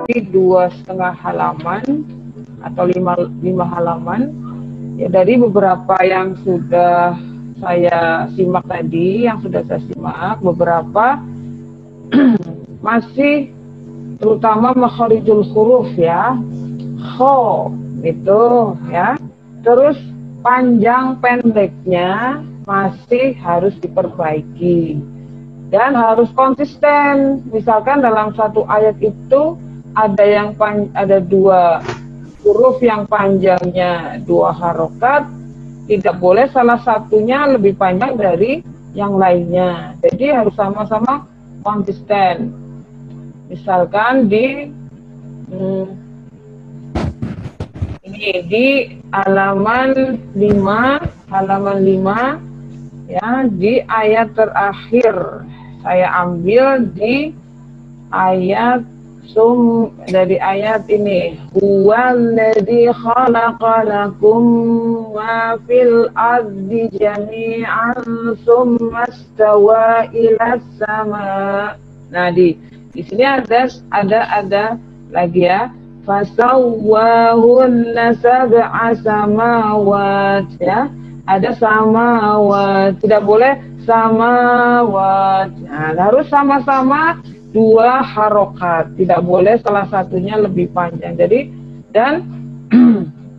di 2,5 halaman atau 5 halaman. Ya, dari beberapa yang sudah saya simak tadi, beberapa masih terutama makharijul huruf ya, kho itu ya. Terus panjang pendeknya masih harus diperbaiki dan harus konsisten. Misalkan dalam satu ayat itu ada 2 huruf yang panjangnya 2 harokat, tidak boleh salah satunya lebih panjang dari yang lainnya. Jadi harus sama-sama konsisten. Misalkan di halaman 5 ya, di ayat terakhir saya ambil di ayat dari ayat ini, huwallazi khalaqalakum ma fil ardi jami'an tsumma stawa ilas sama. Nah, di sini ada lagi ya, fasawwahunna sab'a samawat ya. Ada samawat, tidak boleh samawat. Nah, harus sama-sama 2 harokat, tidak boleh salah satunya lebih panjang. Jadi, dan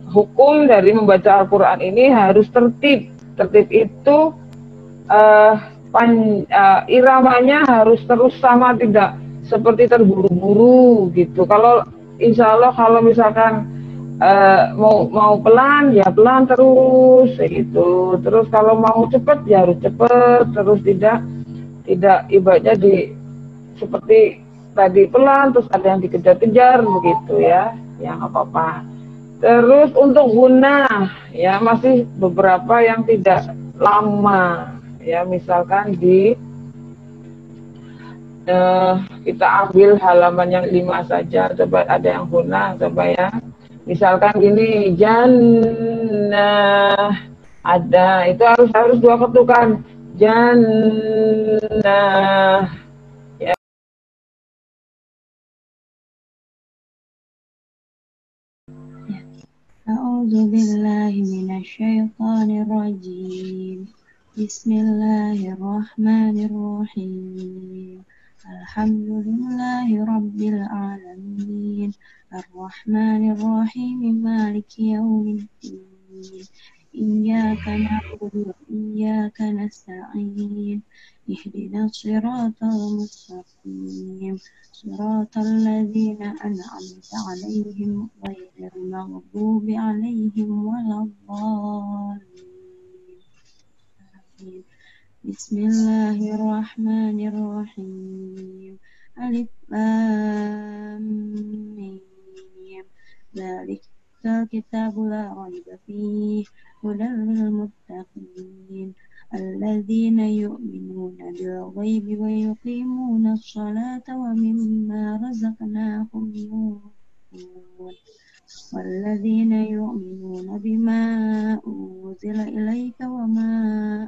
hukum dari membaca Al-Quran ini harus tertib. Tertib itu iramanya harus terus sama, tidak seperti terburu-buru gitu. Kalau insya Allah kalau misalkan mau pelan ya pelan terus gitu. Terus kalau mau cepet ya harus cepet, terus tidak ibaratnya seperti tadi pelan terus ada yang dikejar-kejar begitu ya, yang apa-apa. Terus untuk guna ya masih beberapa yang tidak lama ya, misalkan kita ambil halaman yang 5 saja, coba ada yang guna, coba ya. Misalkan gini, jannah, ada, itu harus 2 ketukan, jannah. A'udzu billahi minasyaitonir rajim. Bismillahirrahmanirrahim. Alhamdulillahi rabbil alamin. Ar-Rahmanir-Rahim. Maliki yaumiddin. Iyyaka na'budu wa iyyaka nasta'in. Ihdinas siratal mustaqim. Siratal ladzina an'amta 'alaihim ghairil maghdubi 'alaihim waladdallin. Bismillahirrahmanirrahim. Alif lam mim. Dzalikal kitabu la raiba fihi hudal lil muttaqin. Alladzina yu'minuna bil ghaibi wa yuqimuna ash-shalata wa mimma razaqnahum yunfiqun. Walladzina yu'minuna bima unzila ilaika wa ma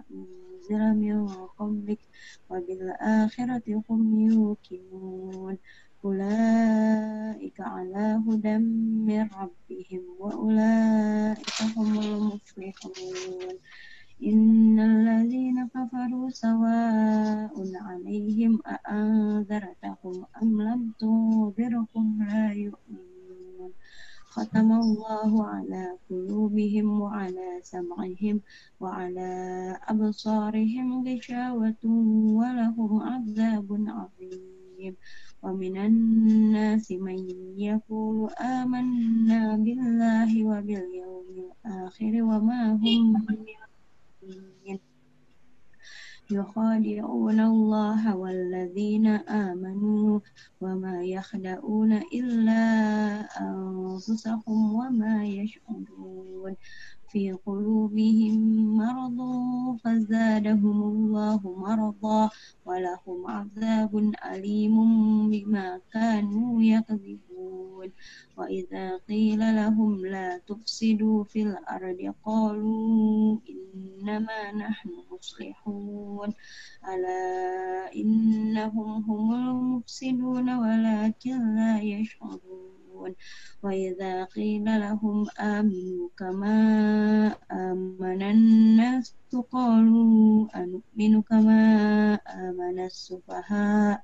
unzila min qablik wa bil akhirati hum yuqinun. Ulaika ala hudam min rabbihim wa ulaika humul muflihun. Innal ladzina kafaru sawa'un 'alaihim a'anzartahum am lam tunzirhum la yu'minun. Khatamallahu 'ala qulubihim wa 'ala sam'ihim wa 'ala absarihim ghishawatun wa lahum 'adzabun 'adzim. Wa minan nasi man yaqulu amanna billahi wa bil yawmil akhir wa ma hum يخادعون الله والذين آمنوا وما يخدعون إلا أنفسهم وما يشعرون. في قلوبهم مرض فزادهم الله مرضا ولهم عذاب أليم بما كانوا يكذبون. وإذا قيل لهم لا تفسدوا في الأرض قالوا إنما إنما نحن مصلحون ألا إنهم هم المفسدون ولكن لا يشعرون وإذا قيل لهم آمنوا كما آمن الناس قالوا أنؤمن كما آمن السفهاء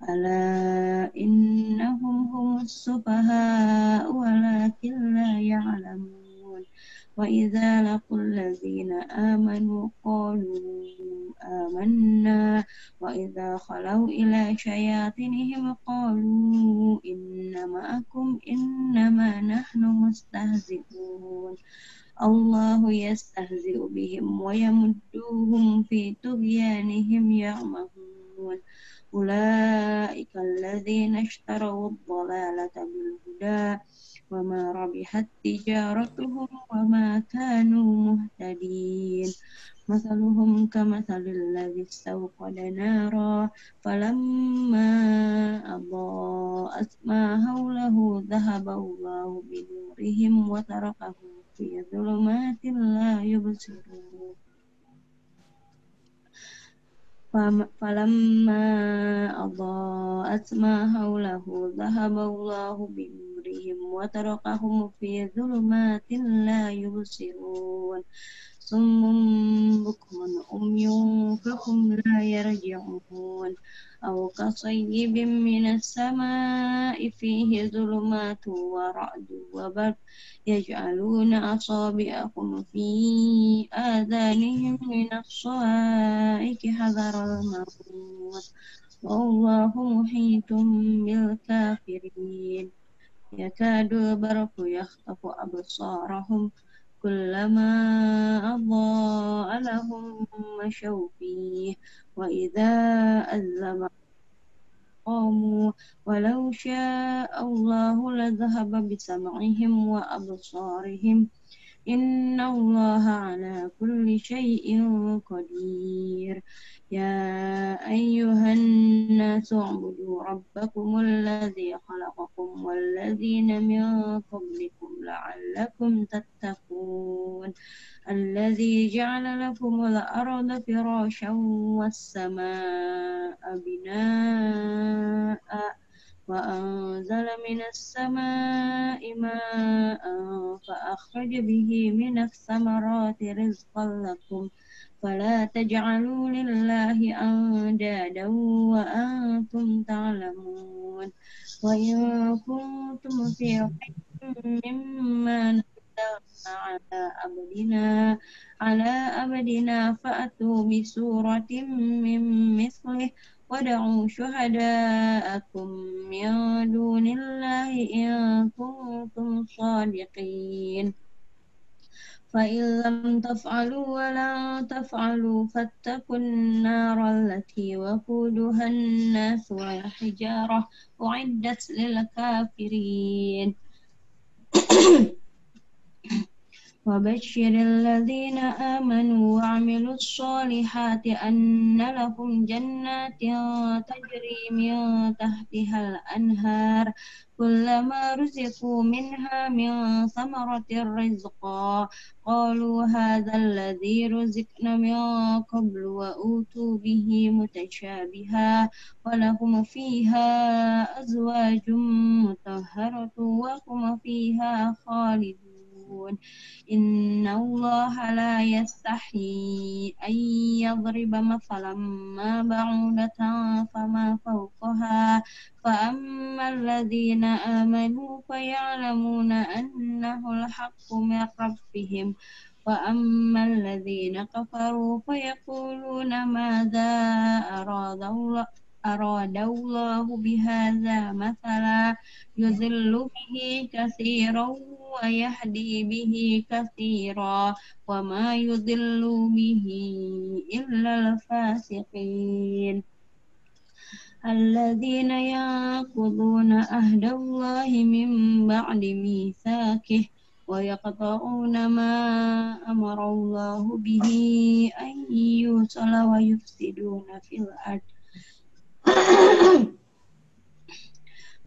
ألا إنهم هم السفهاء ولكن لا يعلمون وإذا لقوا الذين آمنوا قالوا آمنا وإذا خلوا إلى شياطينهم قالوا إن معكم إنما نحن مستهزئون الله يستهزئ بهم ويمدهم في طغيانهم يعمهون أولئك الذين اشتروا الضلالة بالهدى وما ربحت تجارتهم وما كانوا مهتدين مثلهم كمثل الذي استوقد نارا فلما أضاءت ما حوله ذهب الله بنورهم وتركهم في ظلمات لا يبصرون فلما أضاءت ما حوله ذهب الله بنورهم وتركهم في ظلمات لا يبصرون صم بكم عمي فهم لا يرجعون أو كصيب من السماء فيه ظلمات ورعد وبرق يجعلون أصابعهم في آذانهم من الصواعق حذر الموت والله محيط بالكافرين يكاد البرق يخطف أبصارهم كلما أضاء لهم مشوا فيه وإذا أظلم قاموا ولو شاء الله لذهب بسمعهم وأبصارهم إن الله على كل شيء قدير يا أيها الناس اعبدوا ربكم الذي خلقكم والذين من قبلكم لعلكم تتقون الذي جعل لكم الأرض فراشا والسماء بناء وأنزل من السماء ماء فأخرج به من الثمرات رزقا لكم فلا تجعلوا لله أندادا وأنتم تعلمون وإن كنتم في ريب مما نزلنا على عبدنا فأتوا بسورة من مثله ودعوا شهداءكم من دون الله إن كنتم صادقين فإن لم تفعلوا ولن تفعلوا فاتقوا النار التي وقودها الناس والحجارة أعدت للكافرين وبشر الذين آمنوا وعملوا الصالحات أن لهم جنات تجري من تحتها الأنهار كلما رزقوا منها من ثمرة رزقا قالوا هذا الذي رزقنا من قبل وأوتوا به متشابها ولهم فيها أزواج مطهرة وهم فيها خالدون إن الله لا يستحيي أن يضرب مثلا ما بعوضة فما فوقها فأما الذين آمنوا فيعلمون أنه الحق من ربهم وأما الذين كفروا فيقولون ماذا أراد الله بهذا مثلا يضل به كثيرا ويهدي به كثيرا وما يضل به إلا الفاسقين الذين ينقضون عهد الله من بعد ميثاقه ويقطعون ما أمر الله به أن يوصل ويفسدون في الأرض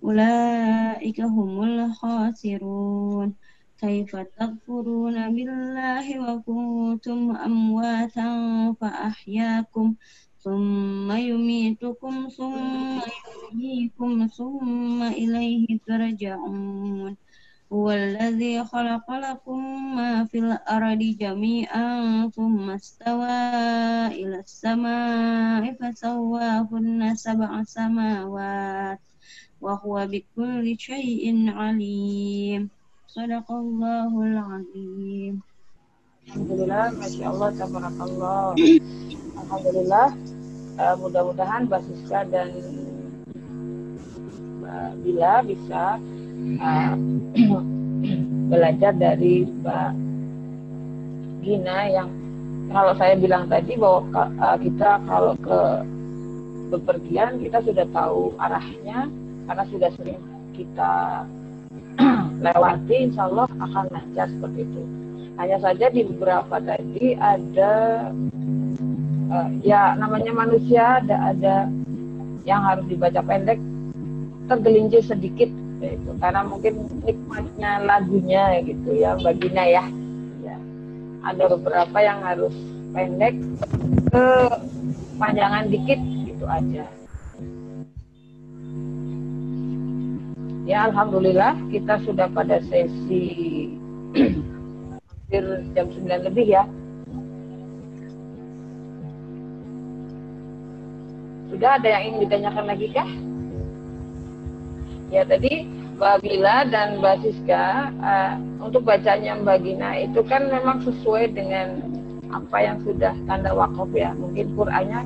أولئك هم الخاسرون كيف تكفرون بالله وكنتم أمواتا فأحياكم ثم يميتكم ثم يحييكم ثم إليه ترجعون هو الذي خلق لكم ما في الأرض جميعا ثم استوى إلى السماء فسواهن سبع سماوات وهو بكل شيء عليم صدق الله العظيم. Alhamdulillah, Masya Allah, tabarakallah. Alhamdulillah, mudah-mudahan Mbak Siska dan Mbak Bila bisa belajar dari Mbak Gina yang kalau saya bilang tadi bahwa kita kalau ke bepergian kita sudah tahu arahnya karena sudah sering kita lewati, insya Allah akan lancar seperti itu. Hanya saja di beberapa tadi ada ya namanya manusia ada yang harus dibaca pendek, tergelincir sedikit gitu, karena mungkin nikmatnya lagunya gitu ya Mbak Gina ya. Ada beberapa yang harus pendek, kepanjangan dikit gitu aja. Ya Alhamdulillah kita sudah pada sesi hampir jam 9 lebih ya. Sudah ada yang ingin ditanyakan lagi kah? Ya tadi Mbak Bila dan Mbak Siska untuk bacanya Mbak Gina itu kan memang sesuai dengan apa yang sudah tanda wakaf ya. Mungkin Qur'annya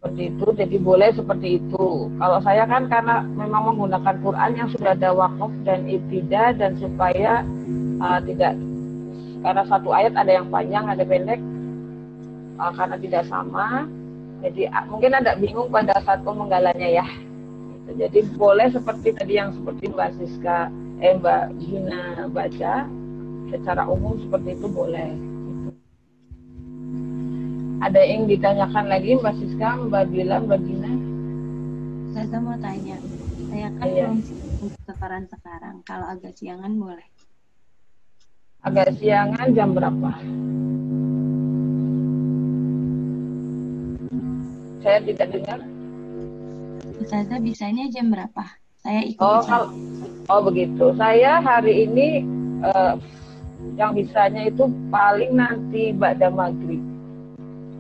seperti itu, jadi boleh seperti itu. Kalau saya kan karena memang menggunakan Quran yang sudah ada wakaf dan ibtidah, dan supaya tidak, karena satu ayat ada yang panjang ada pendek, karena tidak sama, jadi mungkin ada bingung pada saat pemenggalannya ya. Jadi boleh seperti tadi yang seperti Mbak Siska, Mbak Gina baca secara umum seperti itu boleh. Ada yang ditanyakan lagi Mbak Siska, Mbak Bila, Mbak Gina? Saya mau tanya, saya kan belum sekarang. Kalau agak siangan boleh? Agak siangan jam berapa? Saya tidak dengar. Ustazah bisanya jam berapa? Saya ikut. Oh begitu. Saya hari ini yang bisanya itu paling nanti ba'da maghrib.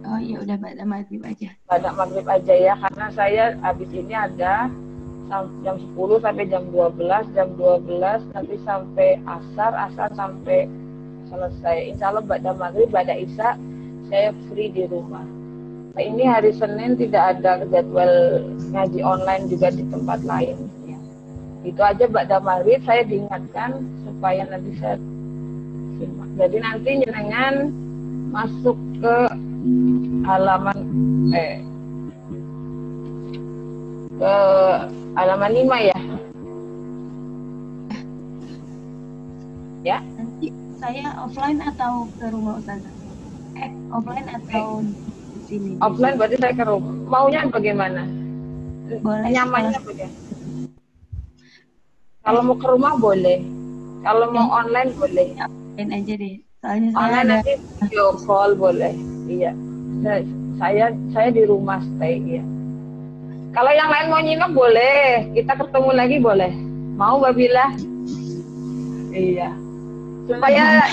Oh ya udah ba'da maghrib aja. Ba'da maghrib aja ya, karena saya habis ini ada jam 10 sampai jam 12, jam 12 nanti sampai asar sampai selesai. Insya Allah ba'da maghrib, ba'da isya saya free di rumah. Nah, ini hari Senin tidak ada jadwal ngaji online juga di tempat lain. Ya. Itu aja ba'da maghrib saya diingatkan supaya nanti saya simak. Jadi nanti jenengan masuk ke halaman ke halaman 5 ya. Ya. Nanti saya offline atau ke rumah Ustazah? Offline atau sini? Offline berarti saya ke rumah. Maunya bagaimana? Boleh. Nyamannya bagaimana? Kalau mau ke rumah boleh. Kalau mau online boleh. Online aja deh. Soalnya saya online ada nanti video call boleh. Iya. Saya di rumah stay ya. Kalau yang lain mau nyimak boleh. Kita ketemu lagi boleh. Mau Mbak Bila? Iya. Supaya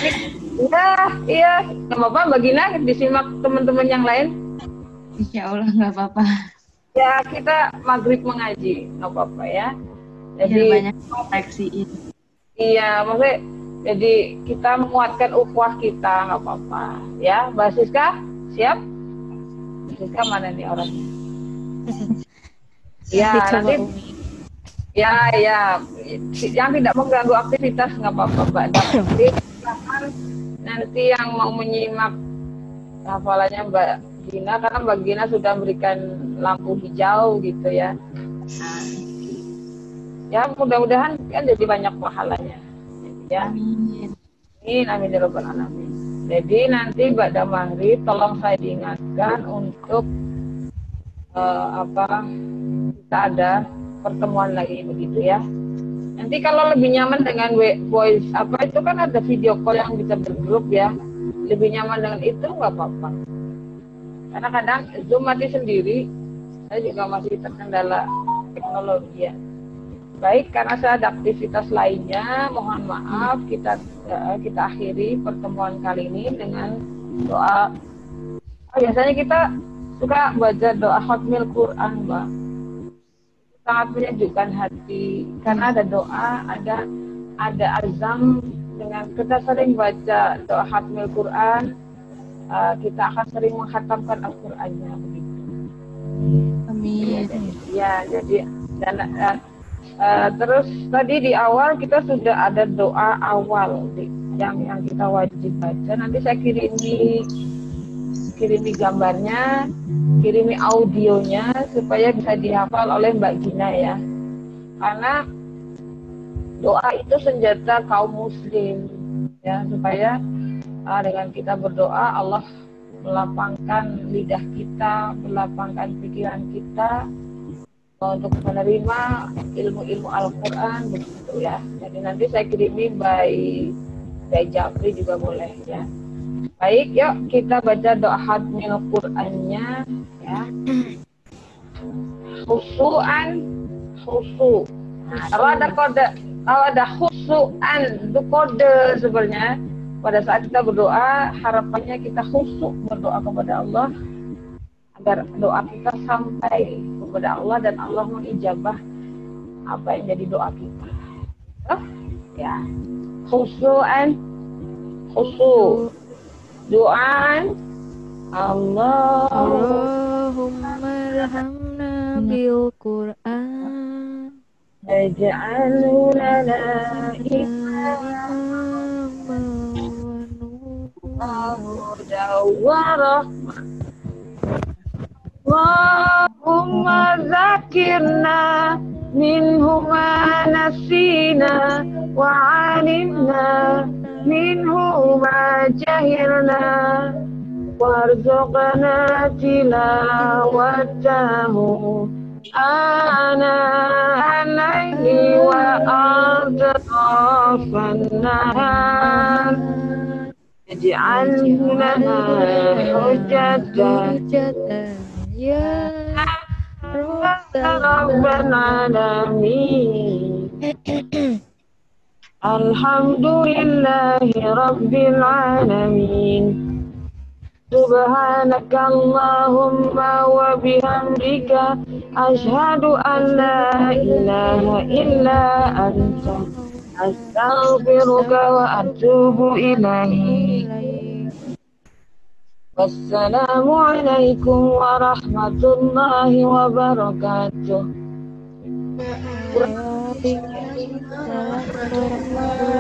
iya, nggak apa-apa Mbak Gina disimak teman-teman yang lain. Insya Allah nggak apa-apa. Ya kita maghrib mengaji, nggak apa-apa ya. Jadi banyak koleksiin. Iya, maksudnya jadi kita menguatkan ukhuwah kita, nggak apa-apa. Ya, Mbak Siska siap? Mbak Siska mana nih orangnya? Ya nanti. Ya, yang tidak mengganggu aktivitas nggak apa-apa Mbak. Nanti yang mau menyimak hafalannya Mbak Gina, karena Mbak Gina sudah memberikan lampu hijau gitu ya. Nah, ya mudah-mudahan kan jadi banyak pahalanya. Ya. Amin. Amin ya rabbal alamin. Jadi nanti ba'da maghrib tolong saya diingatkan untuk kita ada pertemuan lagi begitu ya. Nanti kalau lebih nyaman dengan voice apa itu kan ada video call yang bisa bergrup ya. Lebih nyaman dengan itu nggak apa-apa. Karena kadang Zoom mati sendiri, saya juga masih terkendala teknologi ya. Baik, karena saya ada aktivitas lainnya, mohon maaf kita akhiri pertemuan kali ini dengan doa. Biasanya kita suka baca doa khatmil Quran, Mbak. Sangat menyejukkan hati karena ada doa, ada azam. Dengan kita sering baca doa khatmil Quran, kita akan sering menghatamkan Al-Qur'annya begitu. Amin. Ya, jadi terus tadi di awal kita sudah ada doa awal yang kita wajib baca. Nanti saya kirimi gambarnya, kirimi audionya supaya bisa dihafal oleh Mbak Gina ya. Karena doa itu senjata kaum muslim ya, supaya dengan kita berdoa Allah melapangkan lidah kita, melapangkan pikiran kita untuk menerima ilmu-ilmu Al-Quran begitu ya. Jadi nanti saya kirimi by Japri juga boleh ya. Baik, yuk kita baca doa khatmil Qurannya ya. Khusuan, khusu. Nah, kalau ada khusuan itu kode sebenarnya. Pada saat kita berdoa, harapannya kita khusyuk berdoa kepada Allah agar doa kita sampai kepada Allah dan Allah mengijabah apa yang jadi doa kita. Ya, khusyuan, khusyuk, doaan, Allahumma arhamna bil Qur'an waj'alhu lana imaman Allahumma zakirna minhu ma nasina wa alimna minhu ma jahilna warzuqna tilawatahu ana alayhi wa atrafan nahar Ij'alhu lana hujjatan ya Rabbal alamin. Alhamdulillahi Rabbil alamin. Subhanaka Allahumma wa bihamdika asyhadu an la ilaha illa anta astaghfiruka wa atubu ilaik. Wassalamu alaikum warahmatullahi wabarakatuh. Waalaikumsalam warahmatullahi